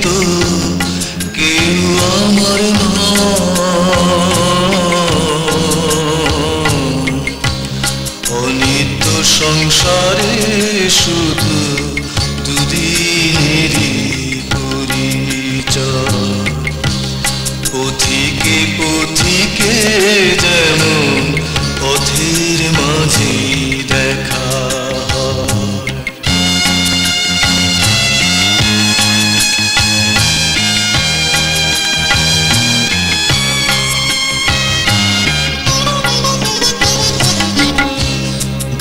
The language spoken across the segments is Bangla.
তো কেউ আমার অনিত্য সংসারে শুধু দুদিনেরই পরিচয়। পথিকে পথিকে যেমন পথের মাঝে দেখা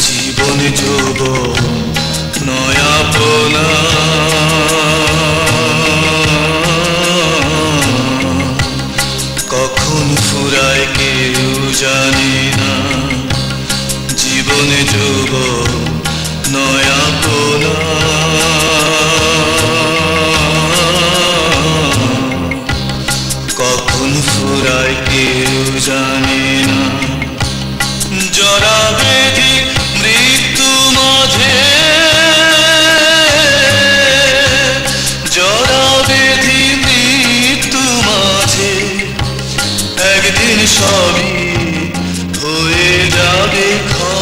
জীবন যৌবন নয়াপনা কখন ফুরায় কেউ জানে না। জীবন যৌবন নয়াপনা কখন ফুরায় কেউ জানে না। জরা ব্যাধি মৃত্যু মাঝে, জরা ব্যাধি মৃত্যু মাঝে একদিন সবই হয়ে যাবে ক্ষয়।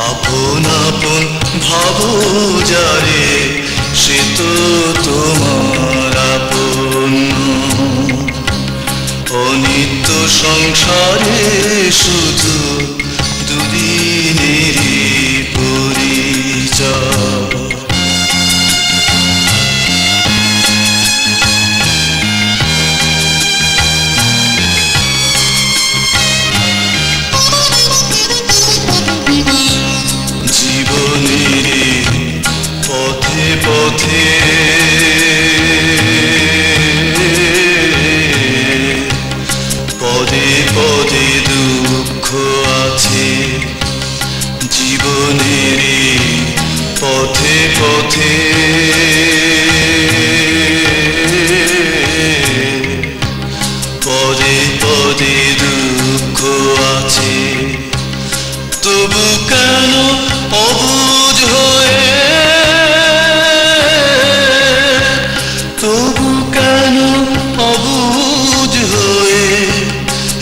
আপন আপন ভাবো যারে সে তো তোমার আপন। অনিত্য সংসারে শুধু দুদিনেরই পরিচয়। জীবনের পথে পথে পদে পদে দুঃখ আছে। জীবনের পথে পথে পদে পদে দুঃখ আছে। তবু কেন অবুঝ হয়ে, তবু কেন অবুঝ হয়ে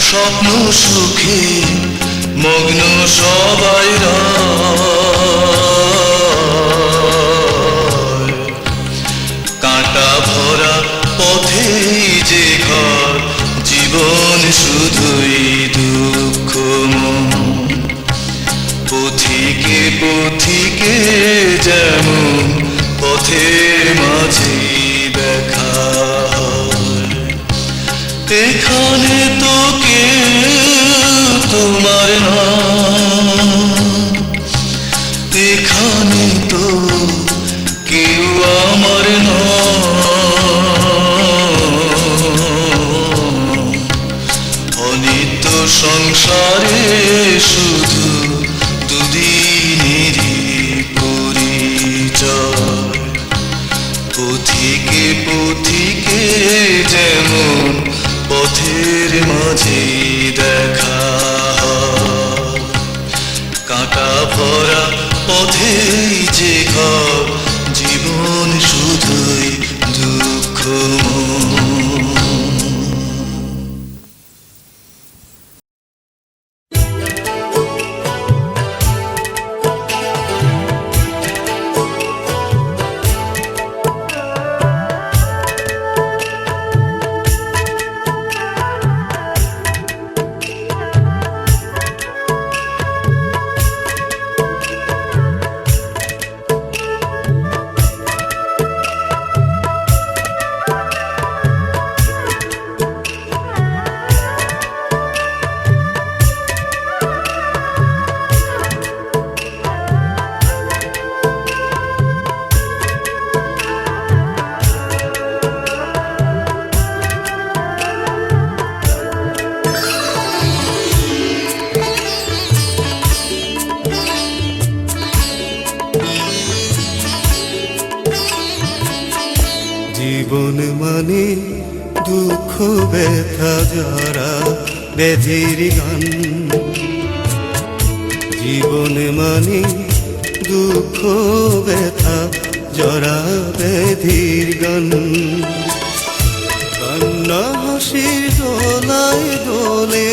স্বপ্ন সুখে মগ্ন সবাই রয়। কাঁটা ভরা পথেই যে ঘর, জীবন শুধুই দুঃখময়। পথিকে পথিকে যেমন পথের মাঝে দেখা হয়। এখানে তো কেউ তোমার না, এখানে তো কেউ আমার না। অনিত্য সংসারে শুধু দুদিনেরই পরিচয়। পথিকে পথিকে যেমন পথের মাঝে দেখা হয়। কাঁটা ভরা পথেই যে ঘর, জীবন শুধুই দুঃখময়। জীবন মানে দুঃখ ব্যথা যারা ব্যাধির গান। জীবন মানে দুঃখ ব্যথা জরা ব্যাধির গান কান্না হাসির দোলায় দোলে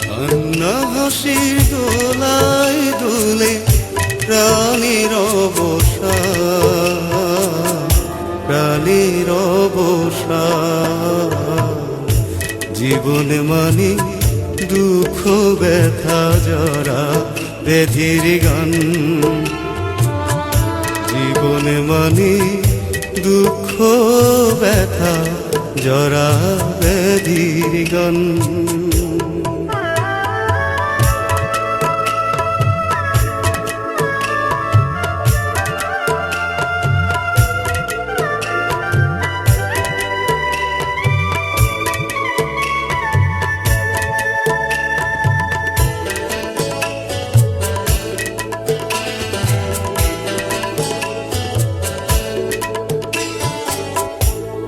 কান্না হাসির দোলায় দোলে প্রাণীর অবসান প্রাণীর অবসান জীবন মানে দুঃখ ব্যথা জরা ব্যাধির গান জীবন মানে দুঃখ ব্যথা জরা ব্যাধির গান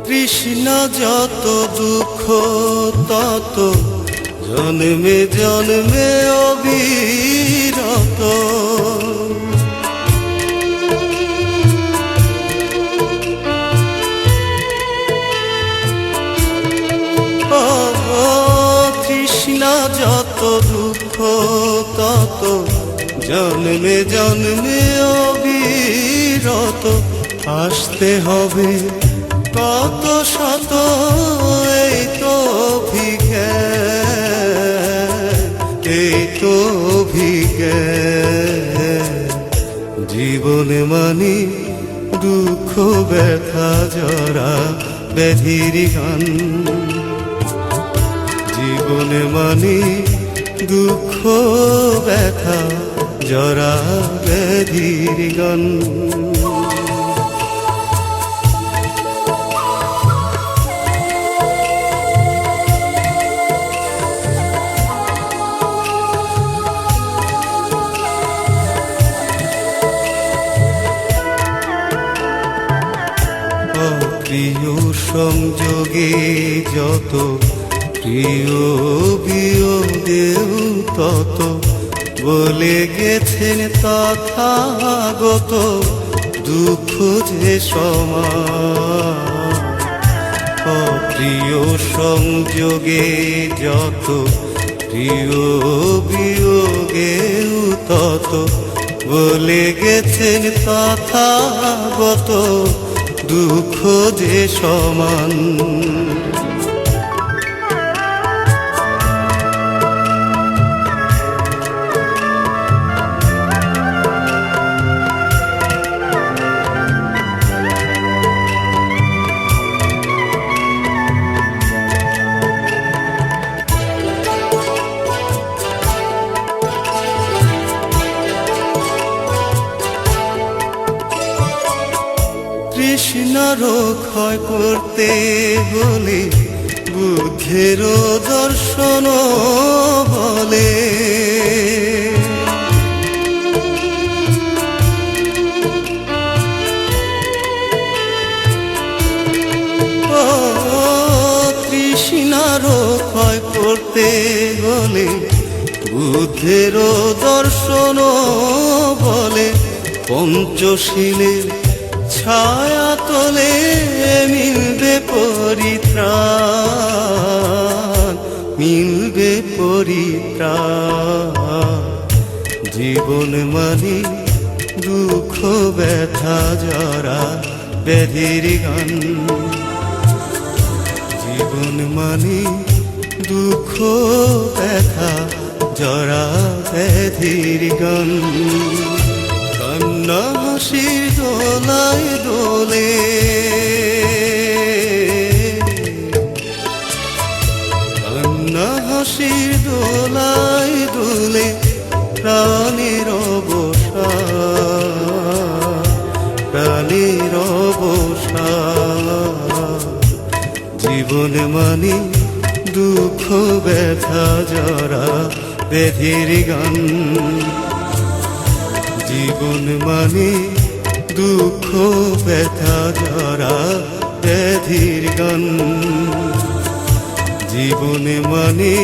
তৃষ্ণা যত দুঃখ তত জন্মে জন্মে অবিরত তৃষ্ণা যত দুঃখ তত জন্মে জন্মে অবিরত আসতে হবে কত শত এই তো ভিগে জীবনে মানে দুঃখ ব্যথা জরা ব্যাধির গান জীবনে মানে দুঃখ ব্যথা জরা ব্যাধির গান প্রিয় সংযোগে যত প্রিয় বিয়োগেও তত বলে গেছেন তথাগত দুঃখ যে সমান প্রিয় সংযোগে যত প্রিয় বিয়োগেও তত বলে গেছেন তথাগত দুঃখ যে সমান কৃষ্ণর ক্ষয় করতে হলে বুদ্ধের দর্শন বলে কৃষ্ণর ক্ষয় করতে হলে বুদ্ধের দর্শন বলে পঞ্চশীলের ছায়া তলে মিলবে পরিত্রাণ মিলবে পরিত্রাণ জীবন মানে দুঃখ ব্যথা জরা ব্যাধির গান জীবন মানে দুঃখ ব্যথা জরা ব্যাধির গান কান্না হাসির দোলায় দোলে কান্না হাসির দোলায় দোলে প্রাণীর অবসান প্রাণীর অবসান জীবন মানে দুঃখ ব্যথা জরা ব্যাধির গান জীবন মানে দুঃখ ব্যথা জরা ব্যাধির গান জীবন মানে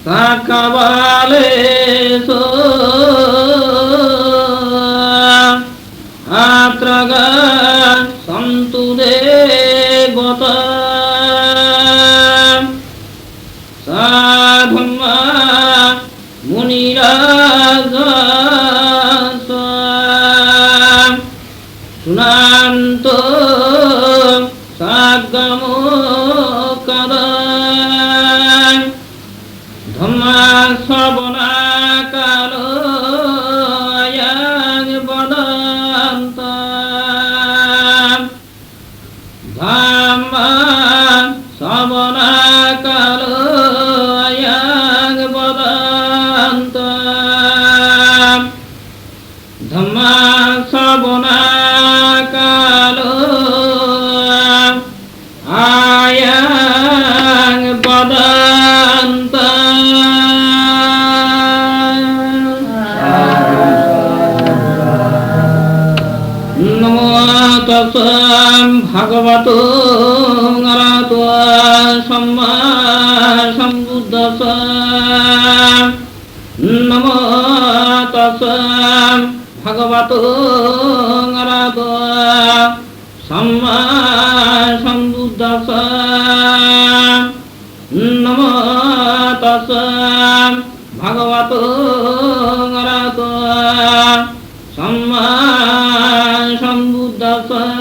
কাকাবালে আত্রাগা সন্তু দেবতা সাধুমা মুনিরাজ শুনান্ত সাগম কাদায় ধম্মা শ্রবণা কালো আয়াং বদন্ত ধাম্মা শ্রবণা কালো আয়াং বদন্ত ধম্মা শ্রবণা কালো আয়াং বদন্ত নমো তস্যৈ ভগবতো অরহতো সম্মা সম্বুদ্ধস্যৈ নমো তস্যৈ ভগবতো অরহতো সম্মা সম্বুদ্ধস্যৈ নমো তস্যৈ ভগবতো অরহতো সম্মা সম্বুদ্ধস্যৈ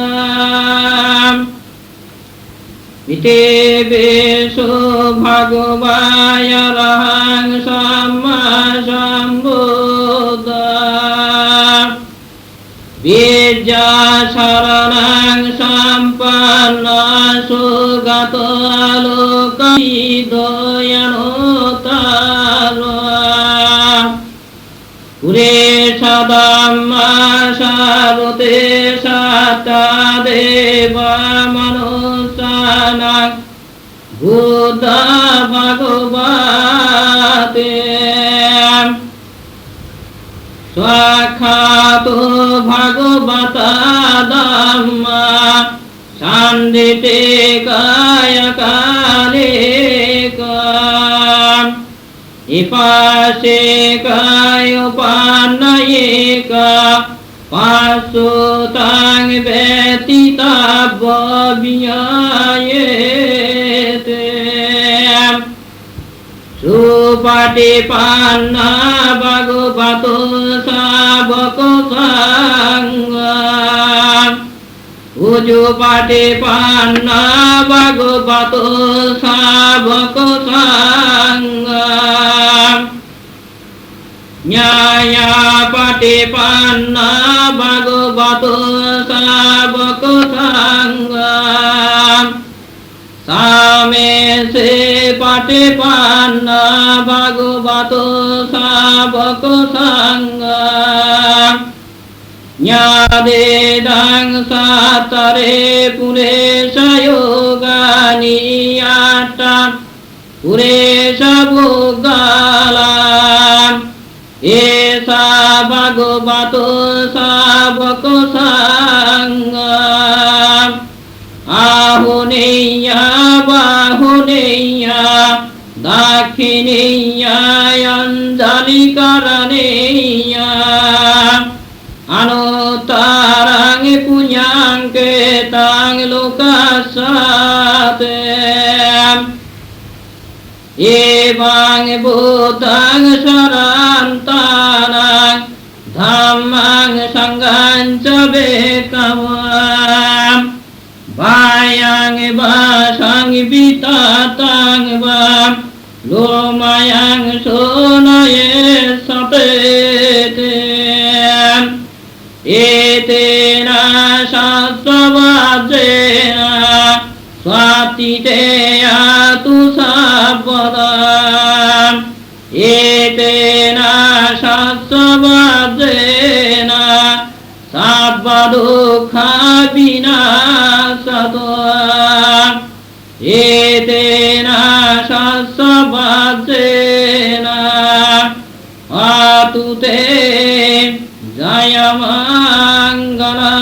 ইতি বেশো ভগবায় রহং সম্মা সম্বুদ্ধ বিদ্যা শরণং সম্পন্ন সুগত লোকইদয়নোতালো পুরে সদম্মা সারতে সাতা দেব মনুষ্যানাং বুদ্ধা ভগবতে সাক্ষাৎ ভগবতা ধম্মা সান্দিতে কায় কালে ইপাশে কায় উপান্নয়েক পাশুতাং ব্যতীতাব্য বিয়ায়েতে সুপাটিপান্না ভগবতো শাবক সঙ্গ উজুপাটিপান্না ভগবতো শাবক সঙ্গ ন্যায়াপাটিপান্না ভগবতো শাবক সঙ্গ সামে সে পাটিপান্না ভগবতো শাবক সঙ্গ জ্ঞাদেদাং সাতরে পুরেশ যোগানি আট্টা পুরেশ ভোগালাম এসা ভগবতো শাবক সঙ্গ আহুনেয়া বাহুনেয়া দাক্ষিণেয়া অঞ্জলিকরণেয়া अनुत्तरं पुण्यं केतं लोकस्ते एवं बुद्धं शरन्तानं धम्मं संघं च वेकवं भायं भाषं विततं वं लोमयं सोनये सपेते एतेन शास्त्रवादेन स्वातितेया तु सावधानम् एतेन शास्त्रवादेन सर्वदुःखा विनाशतो एतेन शास्त्रवादेन आतु ते जय मंगला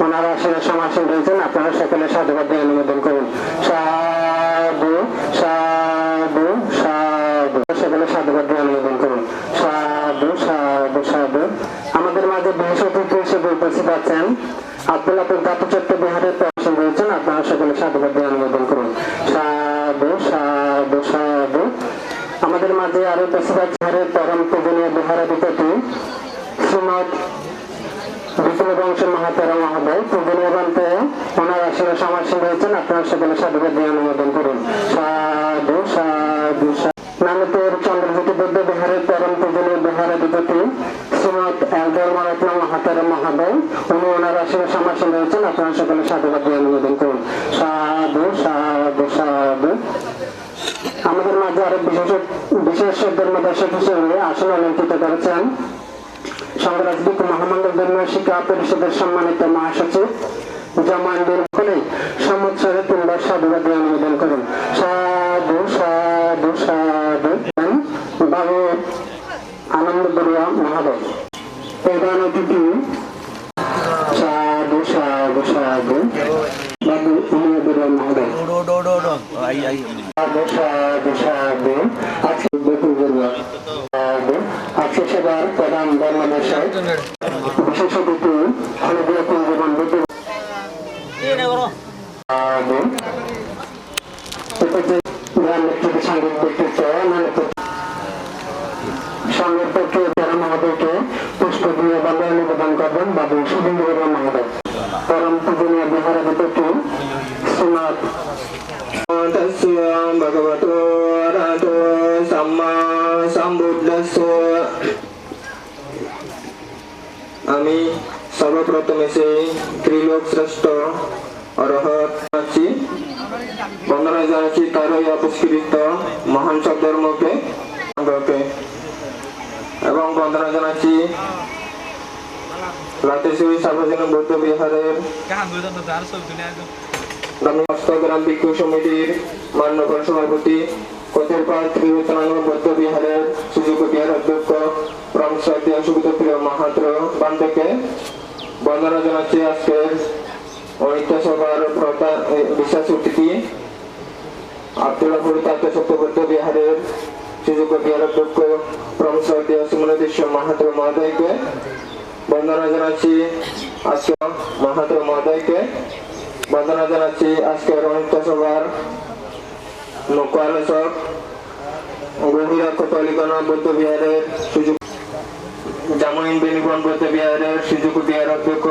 ওনারা আসলে সমাসীন রয়েছেন, আপনারা সকলে সাধুবাদ দিয়ে অনুমোদন করুন। সাধু সাধু সাধু, সকলে সাধুবাদ দিয়ে অনুমোদন করুন। সাধু সাধু সাধু। আমাদের মাঝে বিশেষ অতিথি হিসেবে উপস্থিত আছেন আব্দুল্লাহপুর দাপুচট্ট বিহারের প্রশাসন রয়েছেন, আপনারা সকলে সাধুবাদ দিয়ে অনুমোদন করুন। সাধু সাধু সাধু। আমাদের মাঝে আরো উপস্থিত আছেন পরম পূজনীয় বিহারাধিপতি শ্রীমৎ বিষ্ণু বংশ মহাতারা মহোদয়, পূজনীয় গ্রন্থে ওনার আসলে সমাসীন রয়েছেন, আপনারা সকলে সাধুবাদ দিয়ে অনুমোদন করুন। সাধু সাধু সাধু। নানুপুর চন্দ্রজ্যোতি বৌদ্ধ বিহারের পরম পূজনীয় বিহারাধিপতি শ্রীমৎ এলদর মারত্ন মহাতারা মহোদয়, উনি ওনার আসলে সমাসীন রয়েছেন, আপনারা সকলে সাধুবাদ দিয়ে অনুমোদন করুন। সাধু সাধু সাধু। আমাদের মাঝে আরো বিশেষ ধর্মদর্শক হিসেবে আসন অলঙ্কৃত করেছেন সংঘরাজবিক মহামন্ডল ধর্মীয় শিক্ষা পরিষদের সম্মানিত মহাসচিব জামানদের বলে সংবৎসরে 3 বার সাধুবাদ দিয়ে অনুমোদন করুন। সাধু সাধু সাধু। বাবু আনন্দ বড়ুয়া মহোদয়, প্রধান অতিথি সাধু সাধু সাধু বাবু আনন্দ বড়ুয়া মহোদয়। সাধু সাধু সাধু। আজকে বকুল বড়ুয়া সাধু। আজকে সেবার প্রধান ধর্মদর্শক বিশেষ অতিথি হলদিয়া কুঞ্জবন বৌদ্ধ সাধু। সাংগীত ব্যক্তিত্ব সঙ্গের পক্ষে যারা মহোদয়কে পুষ্প দিয়ে বাংলা নিবেদন করবেন বাবু শুভেন্দু বড়ুয়া মহোদয়। পরম পূজনীয় বিহারাধিপতি শ্রীমৎ ভগবতো আরহতো সাম্মা সম্বুদ্ধস্য। আমি সর্বপ্রথমে সেই ত্রিলোক শ্রেষ্ঠ অরহত আছি, বন্দনা জানাচ্ছি তার ওই অপস্কৃত মহান সব ধর্মকে এবং বন্দনা জানাচ্ছি লাতেশ্বরী সার্বজনীন বৌদ্ধ বিহারের গ্রাম ভিক্ষু সমিতির মান্যবর সভাপতি কোচেরপাড় ত্রিভুবনানন্দ বৌদ্ধ বিহারের সুযোগ্য বিহার অধ্যক্ষ শ্রদ্ধেয় সুগত প্রিয় মাহাত্র বান্ধবকে বন্দনা জানাচ্ছি আজকের ঐক্য সভার বিশেষ অতিথি আব্দুল্লাহপুর তাত্ত্বসত্য বৌদ্ধ বিহারের সুযোগ্য বিহার অধ্যক্ষ শ্রদ্ধেয় সুমনেশ্বর মাহাত্র মহোদয়কে বন্দনা জানাচ্ছি আজকে মাহাত্র মহোদয়কে বন্দনা জানাচ্ছি আজকের ঐক্য সভার মুখ্য আলোচক গভীরা কপালিগণ বৌদ্ধ বিহারের সুযোগ জামইন বেনিবন বৌদ্ধ বিহারের সুযোগ্য বিহার অধ্যক্ষ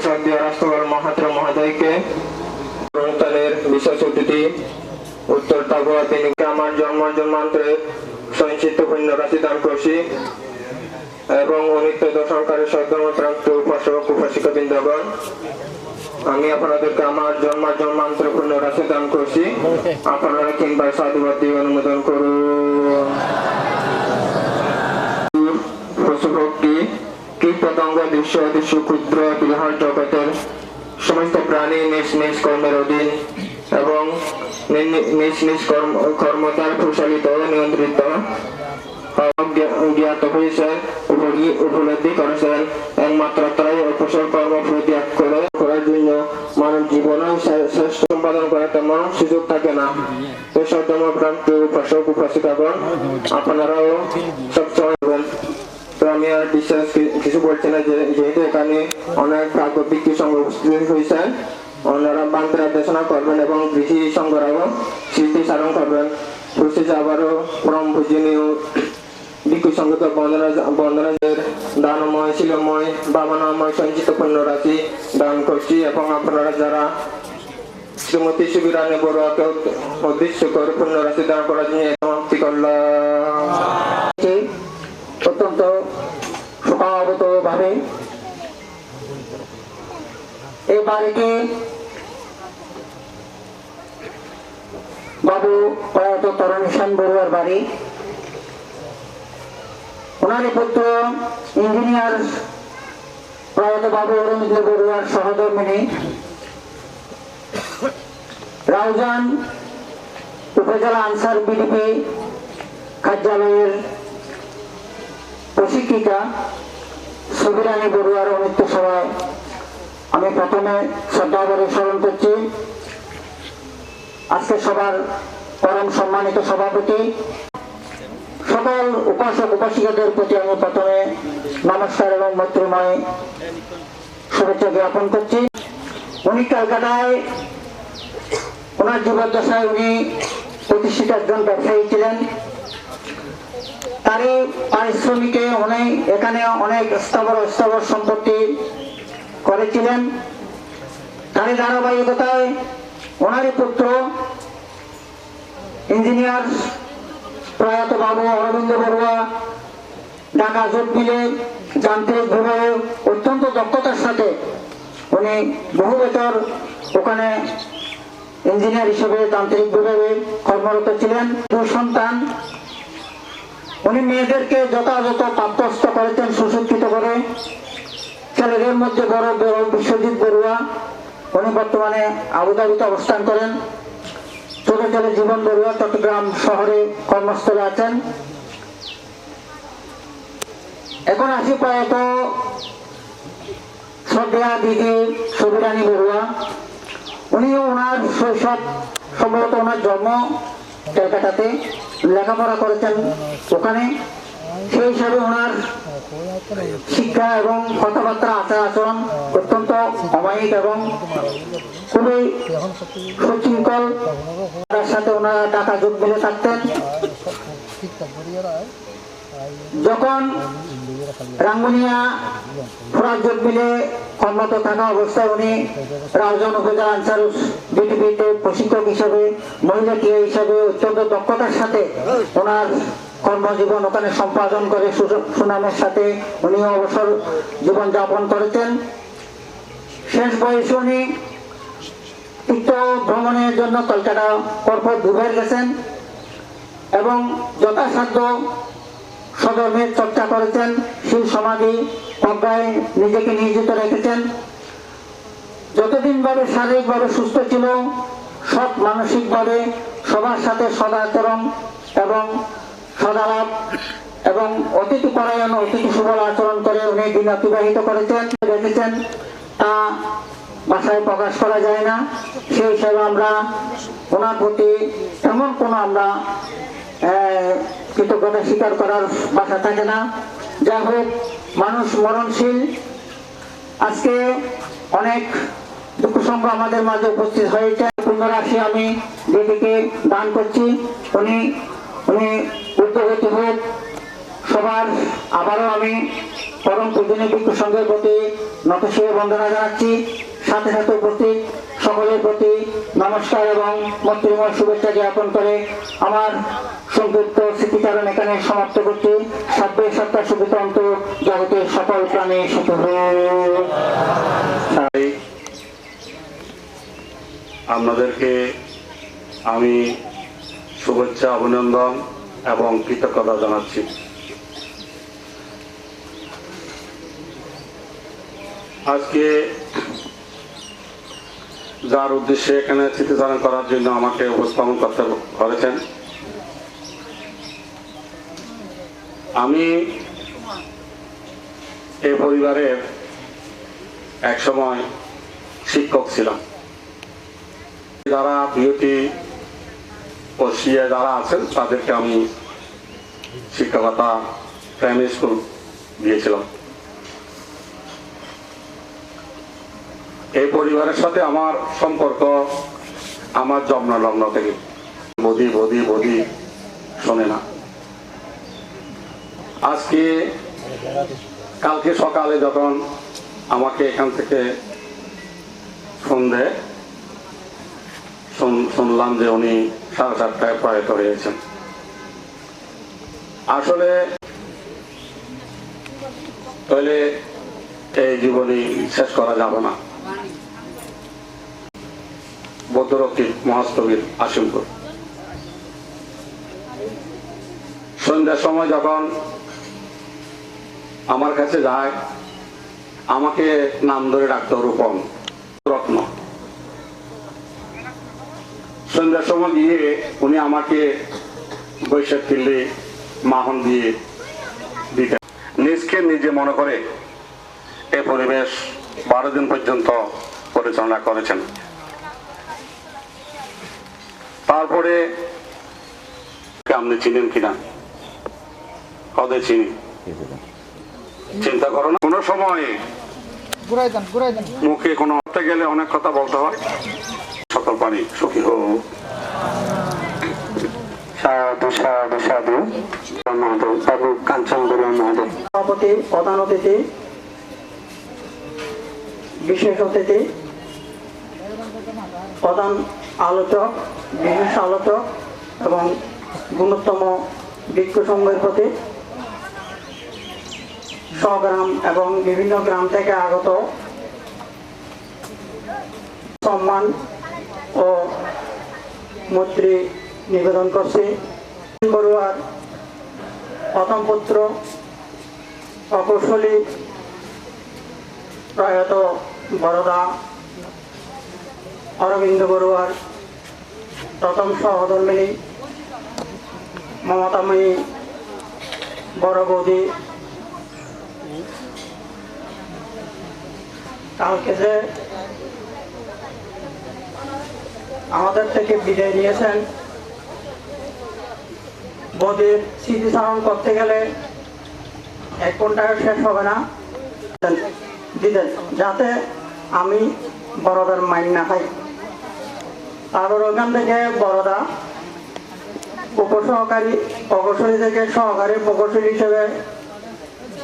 শ্রদ্ধেয় রাষ্ট্রপাল মাহাত্র মহোদয়কে অনুষ্ঠানের বিশেষ অতিথি উত্তর তাবুয়া তিনি আমার জন্মান্তরের সঞ্চিত পুণ্য রাশি দান করছি এবং অনিত্য দর্শনকারী সদ্ধর্মপ্রাপ্ত উপাসক উপাসিকা বৃন্দগণ, আমি আপনাদেরকে আমার জন্মান্তর পুণ্য রাশি দান করছি, আপনারা কিংবা সাধুবাদ দিয়ে অনুমোদন করুন। পশুপক্ষী কীট পতঙ্গ দৃশ্য অদৃশ্য ক্ষুদ্র বিহার জগতের সমস্ত প্রাণী নিজ নিজ কর্মের অধীন এবং নিজ নিজ কর্ম দ্বারা প্রসারিত নিয়ন্ত্রিত জ্ঞাত হয়েছেন, উপলব্ধি করেছেন। একমাত্র তারাই অপসর কর্ম পরিত্যাগ করার জন্য মানব জীবনে শ্রেষ্ঠ সম্পাদন করার তেমন সুযোগ থাকে না। এসব ধর্মপ্রাপ্ত উপাসক উপাসিকাগণ, আপনারাও সবসময় তো আমি আর বিশেষ কিছু বলছি না, যেহেতু এখানে অনেক প্রাজ্ঞ সংঘ উপস্থিত হয়েছেন, ওনারা বান্ত্রা দেশনা করবেন এবং কৃষি সংঘরাও স্মৃতি সারণ করবেন। পরিশেষে আবারও পরম পূজনীয় ভিক্ষু সংঘকে বন্দনাদের দানময় শিলময় ভাবনাময় সঞ্চিত পুণ্য রাশি দান করছি এবং আপনারা যারা শ্রীমতী সুবিরানী বড়ুয়াকে উদ্দেশ্য করে পুণ্য রাশি দান করার জন্য সমাপ্তি করলাম। অত্যন্ত শোকাহত ভাবে এই বাড়িটি বাবু প্রয়াত তরণীশান বড়ুয়ার বাড়ি। ওনারই পুত্র ইঞ্জিনিয়ার প্রয়াত বাবু অরবিন্দ বড়ুয়ার সহধর্মিণী রাউজান উপজেলা আনসার বিডিপি কার্যালয়ের প্রশিক্ষিকা সুবিরানী বড়ুয়ার অনিত্য সভায় আমি প্রথমে শ্রদ্ধাভরে স্মরণ করছি আজকে সবার পরম সম্মানিত সভাপতি, সকল উপাসক উপাসিকাদের প্রতি আমি প্রথমে নমস্কার এবং মৈত্রীময় শুভেচ্ছা জ্ঞাপন করছি। উনি ক্যালকাটায় ওনার জীবদ্দশায় উনি প্রতিষ্ঠিত একজন ব্যবসায়ী ছিলেন। তারই পারিশ্রমিকে উনি এখানে অনেক স্থাবর সম্পত্তি করেছিলেন। তারই ধারাবাহিকতায় ওনারই পুত্র ইঞ্জিনিয়ার প্রয়াত বাবু অরবিন্দ বড়ুয়া ঢাকা জুট মিলে যান্ত্রিক বিভাগে অত্যন্ত দক্ষতার সাথে উনি বহু বছর ওখানে ইঞ্জিনিয়ার হিসেবে যান্ত্রিক বিভাগে কর্মরত ছিলেন। দুই সন্তান, উনি মেয়েদেরকে যথাযথ প্রাপ্তস্থ করেছেন সুশিক্ষিত করে। ছেলেদের মধ্যে বড় বিশ্বজিৎ বড়ুয়া, উনি বর্তমানে আবুধাবিতে অবস্থান করেন। ছোট ছেলে জীবন বড়ুয়া চট্টগ্রাম শহরে কর্মস্থলে আছেন। এখন আসি প্রয়াত শ্রদ্ধা দিদি সবিরানী বড়ুয়া। উনিও ওনার শৈশব, সম্ভবত ওনার জন্ম ক্যালকাটাতে, লেখাপড়া করেছেন ওখানে। সেই হিসাবে ওনার শিক্ষা এবং কথাবার্তা আচার আচরণ অত্যন্ত অমায়িক এবং খুবই সুশৃঙ্খল। তার সাথে ওনারা ঢাকা জুট মিলে থাকতেন। যখন রাঙ্গুনিয়া ফরাজ জুট মিলে কর্মরত থাকা অবস্থায় উনি রাউজান উপজেলা আনসার বিটিভিতে প্রশিক্ষক হিসেবে, মহিলা টিএ হিসেবে অত্যন্ত দক্ষতার সাথে ওনার কর্মজীবন ওখানে সম্পাদন করে সুনামের সাথে উনিও অবসর জীবন যাপন করেছেন। শেষ বয়সে উনি তীর্থ ভ্রমণের জন্য কলকাতা পরপর দুবার গেছেন এবং যথাসাধ্য স্বধর্মের চর্চা করেছেন। শিল সমাধি প্রজ্ঞায় নিজেকে নিয়োজিত রেখেছেন। যতদিন ভাবে শারীরিকভাবে সুস্থ ছিল, সৎ মানসিকভাবে সবার সাথে সদাচরণ এবং সদালাপ এবং অতিথি পরায়ণ, অতিথি সুবল আচরণ করে উনি দিন অতিবাহিত করেছেন রেখেছেন। তা ভাষায় প্রকাশ করা যায় না। সেই হিসাবে আমরা ওনার প্রতি এমন কোনো আমরা কৃতজ্ঞতা স্বীকার করার ভাষা থাকে না। যা হোক, মানুষ মরণশীল। আজকে অনেক দুঃখ সঙ্গ আমাদের মাঝে উপস্থিত হয়েছে। পুনরাশি আমি দিদিকে দান করছি। উনি উদ্যোগী হোক। সবার আবারও আমি পরম পূজনীয় ভিক্ষু সংঘের প্রতি নতশিরে বন্দনা জানাচ্ছি। সাথে সাথে উপস্থিত সকলের প্রতি নমস্কার এবং মৈত্রীময় শুভেচ্ছা জ্ঞাপন করে আমার সংক্ষিপ্ত স্মৃতিচারণ এখানে সমাপ্ত করছি। সাব্যে সত্তা সুবিতন্ত জগতের সকল প্রাণী সুখ। আপনাদেরকে আমি শুভেচ্ছা, অভিনন্দন এবং কৃতজ্ঞতা জানাচ্ছি। আজকে যার উদ্দেশ্যে এখানে স্মৃতিচারণ করার জন্য আমাকে উপস্থাপন করতে করেছেন, আমি এই পরিবারের একসময় শিক্ষক ছিলাম। যারা বিউটি ও সিএ যারা আছেন তাদেরকে আমি শিক্ষকতা প্রাইমারি স্কুল দিয়েছিলাম। এই পরিবারের সাথে আমার সম্পর্ক আমার জন্মলগ্ন থেকে। বদি বদি বদি শোনে না। কালকে সকালে যখন আমাকে এখান থেকে ফোন দেয়, শুনলাম যে উনি 7:30টায় প্রয়াত হয়েছেন। আসলে তাহলে এই জীবনী শেষ করা যাবে না। বৌদ্ধরক্ষী মহাস্তবীর আসিমপুর। সন্ধ্যার সময় যখন আমার কাছে যায়, আমাকে নাম ধরে ডাকতো রূপম রত্ন। সন্ধ্যার সময় গিয়ে উনি আমাকে বৈশাখ কিল্লি মাখন দিয়ে দিতেন। নিজকে নিজে মনে করে এই পরিবেশ 12 দিন পর্যন্ত পরিচালনা করেছেন। তারপরে আপনি চিনেন কিনা? কবে চিনি, চিন্তা করো না। কোনো সময় মুখে কোনো হতে গেলে অনেক কথা বলতে হয়। সকল পানি সুখী হোক। সাধু সাধু সাধু মহাদেব বাবু কাঞ্চন গুরু মহাদেব। সভাপতি, প্রধান অতিথি, বিশেষ অতিথি, প্রধান আলোচক, বিশেষ আলোচক এবং গুণোত্তম ভিক্ষু সংঘের প্রতি, স্বগ্রাম এবং বিভিন্ন গ্রাম থেকে আগত সম্মান ও মৈত্রী নিবেদন করছি। বড়ুয়ার প্রথম পুত্র প্রকৌশলী প্রয়াত বরদা অরবিন্দ বড়ুয়ার প্রথম সহধর্মিণী মমতাময়ী বড় বৌদি কালকে যে আমাদের থেকে বিদায় নিয়েছেন, বৌদির স্মৃতিচারণ করতে গেলে 1 ঘন্টায় শেষ হবে না দিতেন, যাতে আমি বড়দার মাইন না খাই। তারপর ওখান থেকে বড়দা উপসহকারী প্রকৌশলী থেকে সহকারী প্রকৌশলী হিসেবে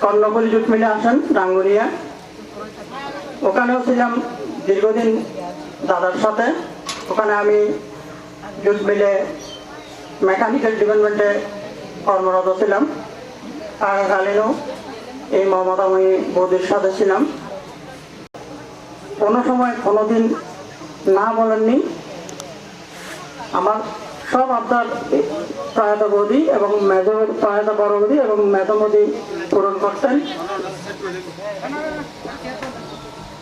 কর্ণফুলী জুট মিলে আসেন রাঙ্গুনিয়া। ওখানেও ছিলাম দীর্ঘদিন দাদার সাথে। ওখানে আমি জুট মিলে মেকানিক্যাল ডিপার্টমেন্টে কর্মরত ছিলাম। থাকাকালীনও এই মমতাময়ী বৌদির সাথে ছিলাম। কোনো সময় কোনোদিন না বলেননি। আমার সব আপনার প্রয়াত বৌদি এবং প্রয়াত বড় বৌদি এবং মেজ বৌদি পূরণ করতেন।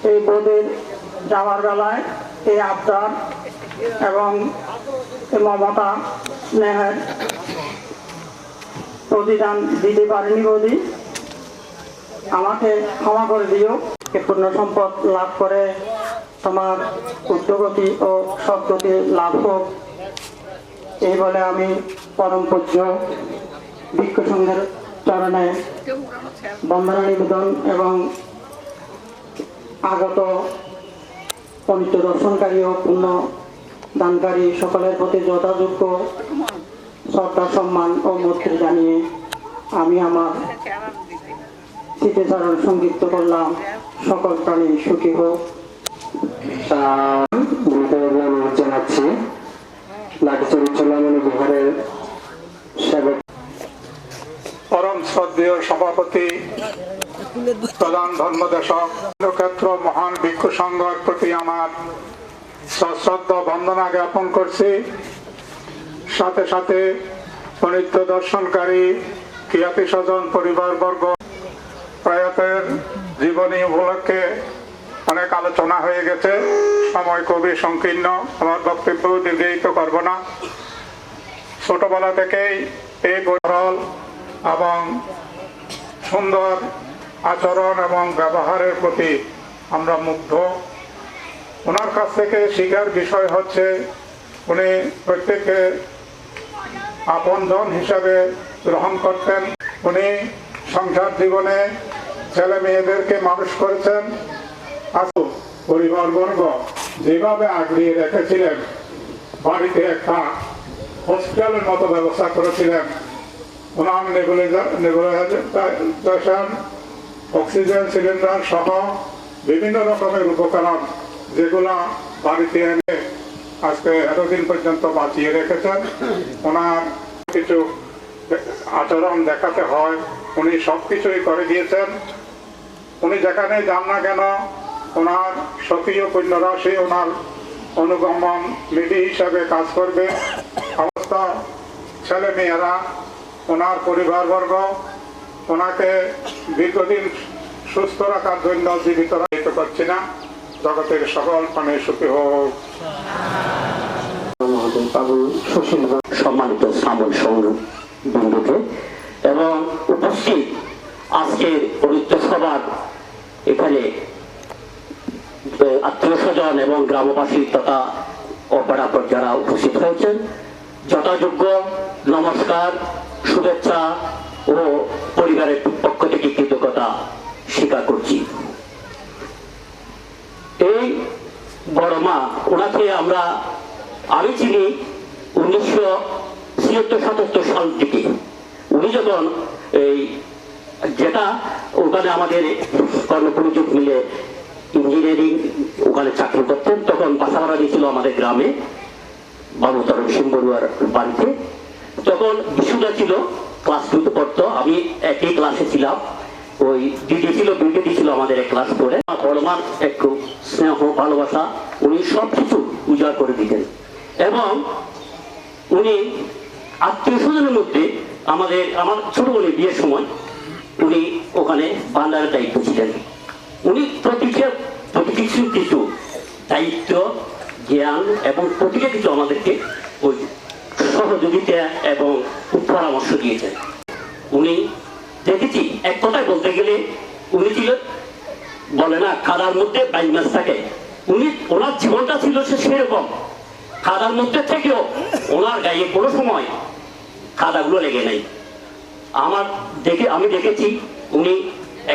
এই বৌদির যাওয়ার বেলায় এই আবদার এবং এই মমতা স্নেহের প্রতিদান দিতে পারেনি বৌদি। আমাকে ক্ষমা করে দিও। পূর্ণ সম্পদ লাভ করে তোমার উদ্যোগতি ও সদ্গতি লাভ হোক, এই বলে আমি পরম পূজ্য ভিক্ষু সংঘের চরণে বন্দনা নিবেদন এবং আগত পবিত্র দর্শনকারী ও পুণ্য দানকারী সকলের প্রতি যথাযোগ্য শ্রদ্ধা, সম্মান ও মৈত্রী জানিয়ে আমি আমার স্মৃতিচারণ সংযুক্ত করলাম। সকল প্রাণী সুখী হোক। অনুরোধ জানাচ্ছি লাঠিচুরি চোলামণি বিহারের সেবক পরম শ্রদ্ধেয় সভাপতি, প্রধান ধর্মদেশক, ক্ষেত্র মহান ভিক্ষু সংঘের প্রতি আমার সশ্রদ্ধ বন্দনা জ্ঞাপন করছি। সাথে সাথে অনিত্য দর্শনকারী খ্যাতি স্বজন পরিবারবর্গ, প্রয়াতের জীবনী উপলক্ষে অনেক আলোচনা হয়ে গেছে। সময় খুবই সংকীর্ণ, আমার বক্তব্য দীর্ঘায়িত করব না। ছোটবেলা থেকেই এই বরল এবং সুন্দর আচরণ এবং ব্যবহারের প্রতি আমরা মুগ্ধ। ওনার কাছ থেকে শিখার বিষয় হচ্ছে উনি প্রত্যেককে আপনজন হিসাবে গ্রহণ করতেন। উনি সংসার জীবনে ছেলে মেয়েদেরকে মানুষ করেছেন। পরিবারবর্গ যেভাবে আগলিয়ে রেখেছিলেন, বাড়িতে একটা হসপিটালের মতো ব্যবস্থা করেছিলেন। ওনার নেবুলাইজেশন, অক্সিজেন সিলিন্ডার সহ বিভিন্ন রকমের উপকরণ যেগুলা বাড়িতে এনে আজকে এতদিন পর্যন্ত বাঁচিয়ে রেখেছেন। ওনার কিছু আচরণ দেখাতে হয়, উনি সব কিছুই করে দিয়েছেন। উনি যেখানে যান না কেন ওনার সক্রিয় পুণ্যরাশি ওনার অনুগমন নিধি হিসাবে কাজ করবে। সমস্ত ছেলে মেয়েরা, ওনার পরিবারবর্গ ওনাকে দীর্ঘদিন সুস্থ রাখার জন্য জীবিত রাখতে পারছি না। জগতের সকল প্রাণী সুখী হোক। সম্মানিত শ্রাবণ সংঘ বন্ধুকে এবং উপস্থিত আজকের পবিত্র সভার এখানে আত্মীয় স্বজন এবং গ্রামবাসী তথা অপরাপর যারা উপস্থিত হয়েছেন, যথাযোগ্য নমস্কার, শুভেচ্ছা ও পরিবারের পক্ষ থেকে কৃতজ্ঞতা স্বীকার করছি। এই বড় মা, ওনাকে আমি চিনি 1976-77 সাল থেকে। উনি যখন যেটা ওখানে আমাদের কর্মপরিযোগ মিলে ইঞ্জিনিয়ারিং ওখানে চাকরি করতেন, তখন বাসা ভাড়া দিয়েছিল আমাদের গ্রামে বাবুতরণ সিং বড়ুয়ার বাড়িতে। তখন বিশুদা ছিল, ক্লাস 2তে পড়তো, আমি একই ক্লাসে ছিলাম। ওই দিদি ছিল, দুইটি ছিল আমাদের এক ক্লাস পড়ে। বড়মার একটু স্নেহ ভালোবাসা উনি সব কিছু উজাড় করে দিতেন। এবং উনি আত্মীয় স্বজনের মধ্যে আমার ছোট বোনের বিয়ের সময় উনি ওখানে ভান্ডারের দায়িত্ব ছিলেন। উনি প্রতিটি কিছু দায়িত্ব, জ্ঞান এবং প্রতিটা কিছু আমাদেরকে ওই সহযোগিতা এবং পরামর্শ দিয়েছেন। উনি দেখেছি, এক কথায় বলতে গেলে উনি ছিল, বলে না কাদার মধ্যে বাইক মাছ থাকে, ওনার জীবনটা ছিল সেরকম। কাদার মধ্যে থেকেও ওনার গায়ে কোনো সময় কাদাগুলো লেগে নাই। আমি দেখেছি উনি